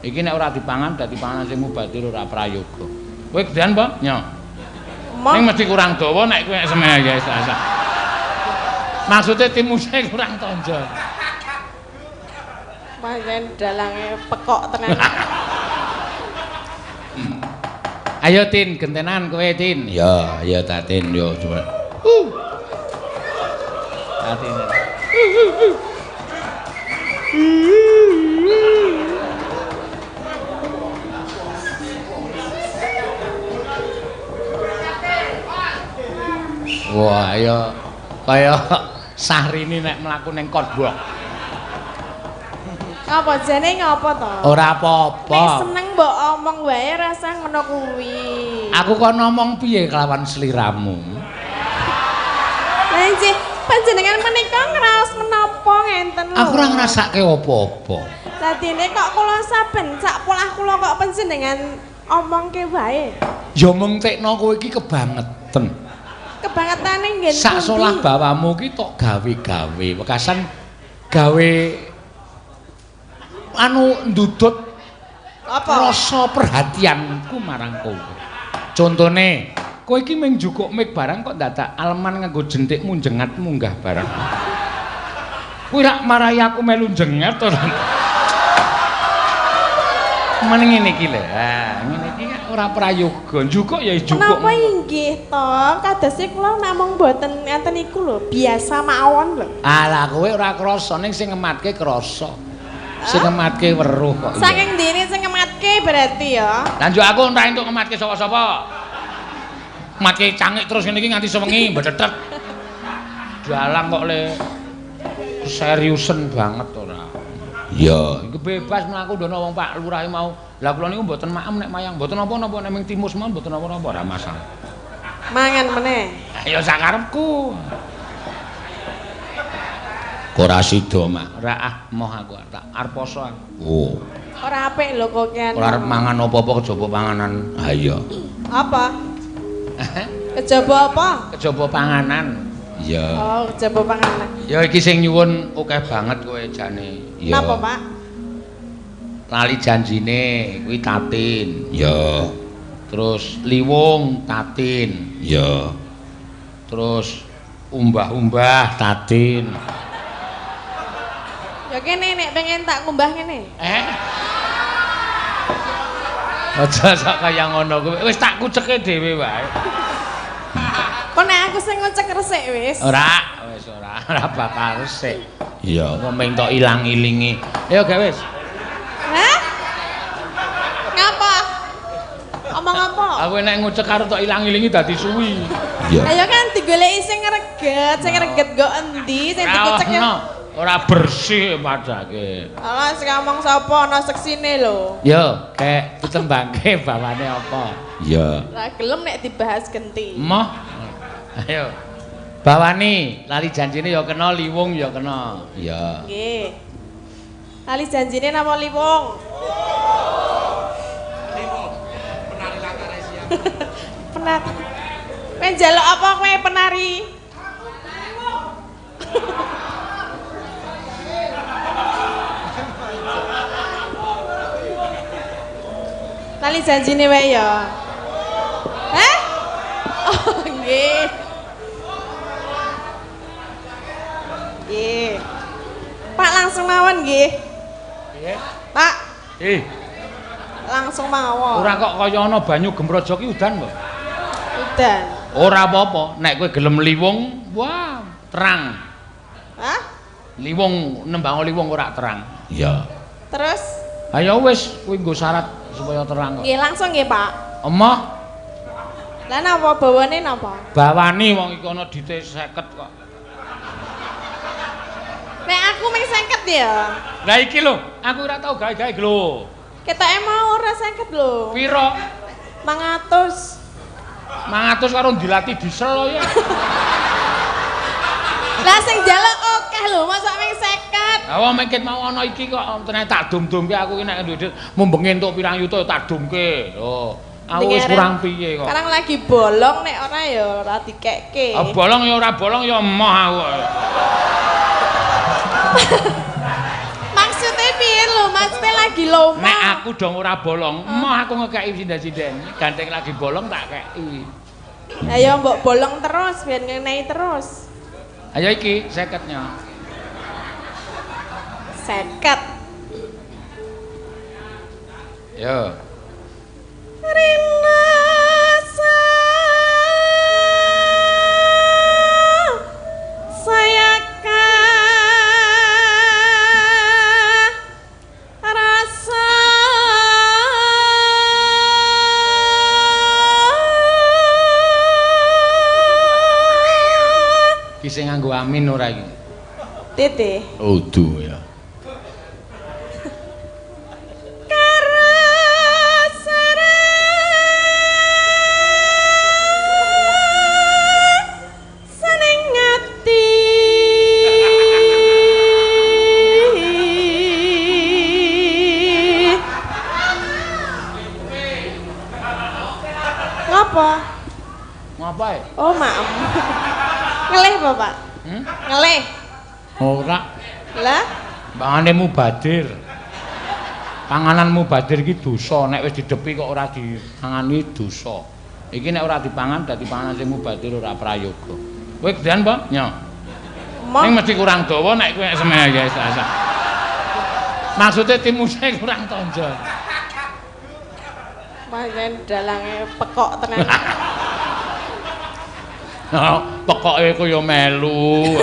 Iki nek ora dipangan dadi panganan sing mubadir ora prayoga. Kowe gedean apa? Nyo. Ning mesti kurang dawa nek kowe semeh ya sasa. Maksudnya timusnya kurang tonjol. Pancen dalange pekok tenan. Ayo Tin, gentenan kowe Tin. Ya, ya ta Tin yo coba. Tin. Wah, ya kaya Syahrini nek mlaku ning kodbok. Apa jane ngopo to? Ora apa-apa. Nek seneng mbok omong wae rasa ngono kuwi. Aku kok ngomong piye kelawan sliramu? Lah nggih, panjenengan menika ngraos menapa ngenten lho. Aku ora ngrasake apa-apa. Dadine kok kula saben sak polah kula kok panjenengan omongke wae. Ya mung tekno kowe iki kebangetan. Kebangetane nggih. Sak solah bawamu ki tok gawe-gawe, wekasan gawe anu ndudut apa rasa perhatianku marang kowe. Contone, kowe iki mung njukuk mik barang kok dadak aleman nganggo jentikmu jengat munggah barang. Kowe rak marahi aku melu jengat to. Meneng ngene iki lho. Ha, ngene iki ora prayoga. Njukuk ya njukuk. Napa inggih to? Kadose kula namung mboten ngeten iku lho, biasa mawon lho. Alah kowe ora krasa ning sing ngematke krasa. Sing ngematke weruh kok. Saking dene sing ngematke berarti ya. Lah njuk aku ora entuk ngematke sapa-sapa. Ngematke cangik terus ngene iki nganti sewengi mbetetet. Dalang kok le seriusen banget ora. Iya, iku bebas mlaku ndono wong Pak Lurah mau. Lah kula niku mboten maem nek mayang, mboten napa-napa nek ming timus mawon mboten napa-napa ora masalah. Mangan meneh. Ya sakarepku. Ora sida, Mak. Ora ah moh aku tak arep poso aku. Oh. Ora apik lho kok kian. Ora arep mangan apa-apa kejaba panganan. Ha iya. Apa? Kejaba apa? Kejaba panganan. Iya. Oh, kejaba panganan. Ya iki sing nyuwun akeh banget kowe jane. Iya. Napa, Pak? Lali janjine kuwi tatin. Ya. Terus liwung tatin. Ya. Terus umbah-umbah tatin. Ya kene nek pengen tak ngumbah ngene. Aja sak kaya ngono kowe. Wis tak kuceke dhewe wae. Kok nek aku sing ngecek resik wis. Ora, wis ora bakal resik. Iya, kok meng tok ilang-ilingi. Ayo gawe wis. Hah? Ngapa? Omong apa? Aku nek ngucek karo tok ilang-ilingi dadi suwi. Iya. Ayo kan digoleki sing reget go endi sing dikucek ya. Ora bersih padake. Alah sing ngomong sapa ana seksine lho. Yo, kek ditembangke bawane apa? Iya. Ora gelem nek dibahas genti. Moh. Ayo. Bawani, lali janjine ya kena, liwung ya kena. Iya. Nggih. Lali janjine napa liwung? Liwung. Penari Lataresia. Penari. Kowe njaluk apa kowe penari? Lali janjine wae ya. Hah? Oh, nggih. Nggih. Pak langsung mawon nggih. Nggih. Pak, langsung mawon. Ora kok kaya ana banyu Gemrojo ki udan kok. Udan. Ora apa-apa, nek kowe gelem liwung, wah, terang. Hah? Liwung nembang liwung ora terang. Iya. Terus? Ayo wis kuwi nggo syarat supaya terang kok. Nggih, langsung nggih, Pak. Emoh. Lah napa bawane napa? Bawani wong iki ana dite 50 kok. Nek aku mung 50 ya. Lah iki lho, aku ora tau gawe-gawe lho. Ketoke mau ora 50 lho. Piro? 500. 500 karo dilatih diesel lho ya. Lah sing njaluk akeh lho, mosok mung 50. Lah wong mengket mau ana iki kok ternyata tak dum-dumke aku iki nek duit mumbeng entuk pirang yuta tak dumke. Lho, aku wis kurang piye kok. Sekarang lagi bolong nek ora ya ora dikekke. Ah bolong ya ora bolong ya emoh aku. Maksudnya piye lho? Maksudnya lagi lagi lomo. Nek aku dong ora bolong, emoh aku ngekeki sinden-sinden. Gandeng lagi bolong tak keki. Ayo mbok bolong terus biar ngenehi terus. Ayo iki 50-nya. 50. Yo. Rina saya rasa Ki sing nganggo amin ora iki? Tete. Udu ya. Ngapa? Oh, maaf. Ngelih, Bapak? Ngelih. Ora. Lah? Pangane mubadir. Panganan mubadir iki dosa, nek wis didepi kok ora dipangani dosa. Iki nek ora dipangan dadi panganan sing mubadir ora prayoga. Kowe gedean apa? Nyo. Ning mesti kurang dawa nek kowe semeh ya asa. Maksudnya timuse kurang tonjol. Pancen dalange pekok tenan. Pokoke kaya melu.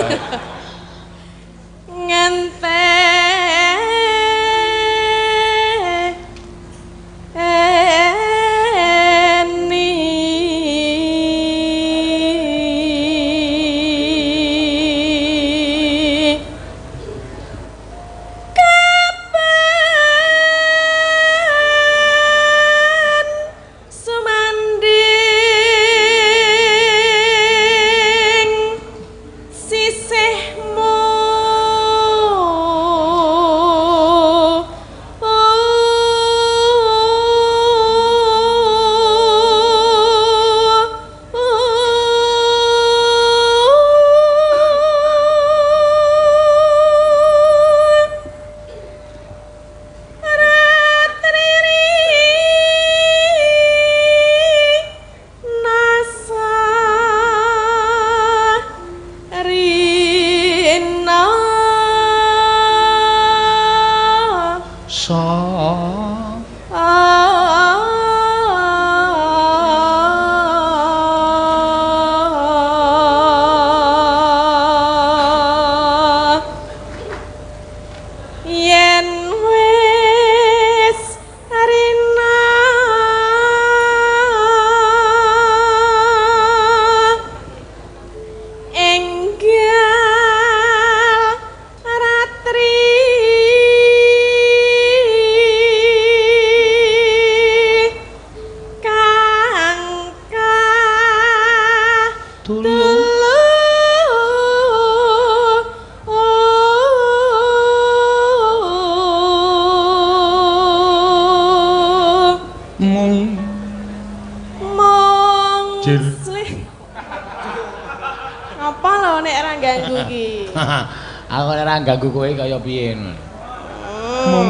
Aku ora ganggu kowe kaya piye ngono.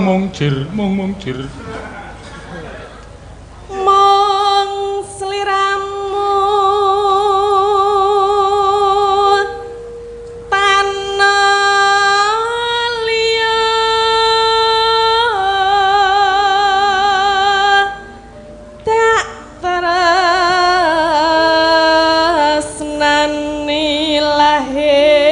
Mung jir. Mung sliramu tanah liya tak tresnani lahir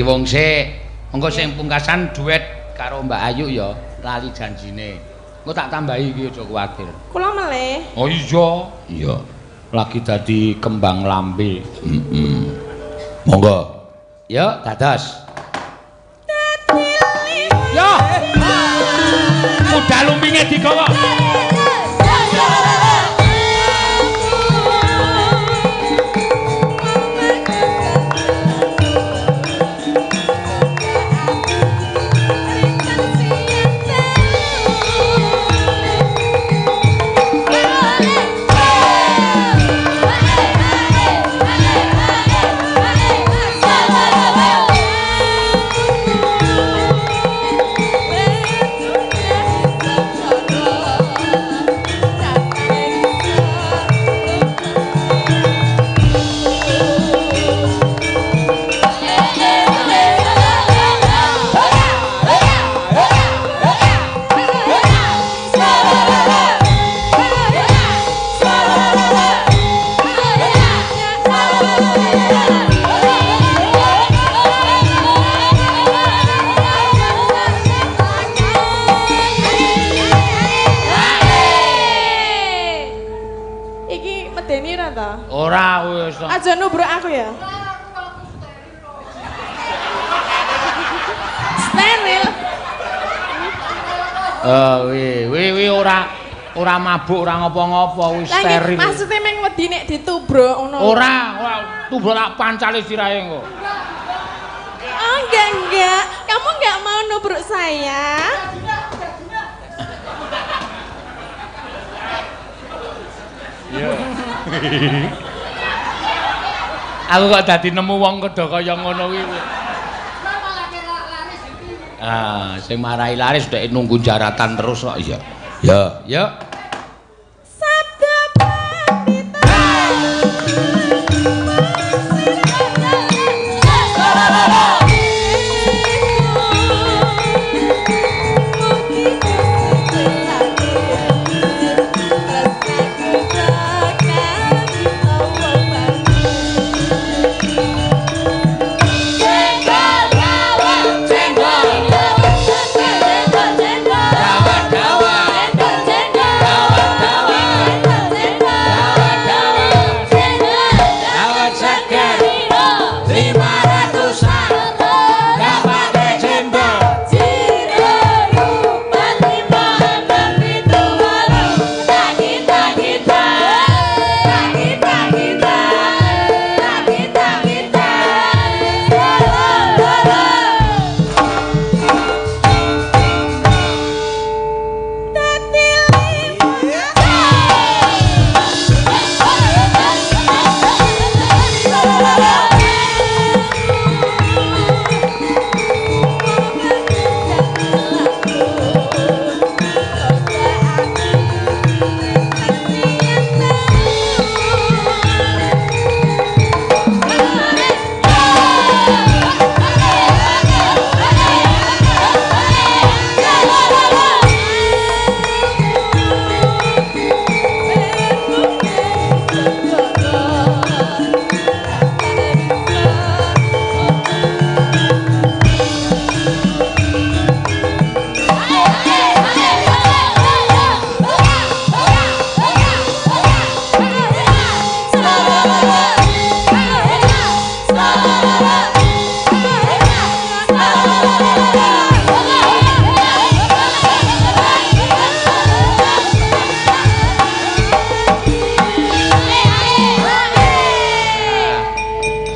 Wong sik, engko sing pungkasan duet karo Mbak Ayu ya, lali janjine. Engko tak tambahi iki aja kuwatir. Kula meleh. Oh iya. Iya. Lagi dadi kembang lambe. Monggo. Ya, dados. Yo. Udah lumpinge digawa. ngladeni ra to? Ora wis to. Aja nubruk aku ya. Steril. Wi ora mabuk, ora ngopo-ngopo, wis steril. Maksudnya meng wedi nek ditubruk ngono. Ora tubruk tak pancale sirahe kok. Oh, enggak. Kamu enggak mau nubruk saya? Iya. Aku kok dadi nemu wong kedha kaya ngono kuwi. Ah, sing marahi laris dhek nunggu jaratan terus kok ya. Ya. Sabda pandita.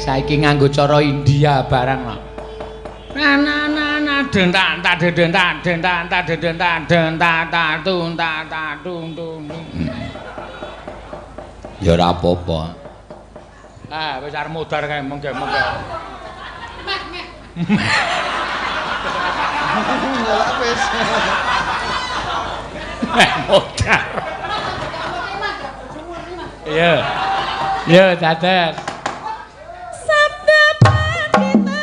Saiki nganggo cara India barang lho. Na dentak tak dentak tung. Ya ora apa-apa. Ah, wis arep modar kae mengke. Wis. Modar. Ya dados. Sabda pandita.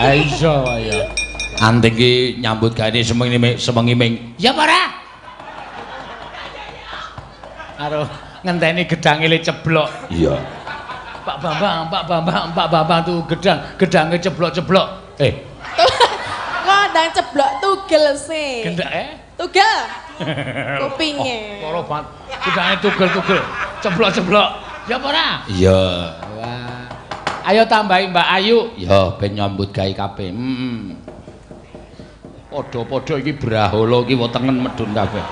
Iso ya. Anting ki nyambut gawe semengi ming. Ya apa ora? Karo ngenteni gedange le ceblok. Iya. Pak Bambang tuh gedange ceblok-ceblok. Kok ndang ceblok tugel sih. Gendake? Tugel. Kupinge. Loro banget. Gedange tugel-tugel. Ceblok-ceblok. Ya apa ora? Iya. Wah. Ayo tambahi Mbak Ayu. Ya ben nyambut gawe kabeh. Padha-padha iki brahala iki wetengen medun kabeh.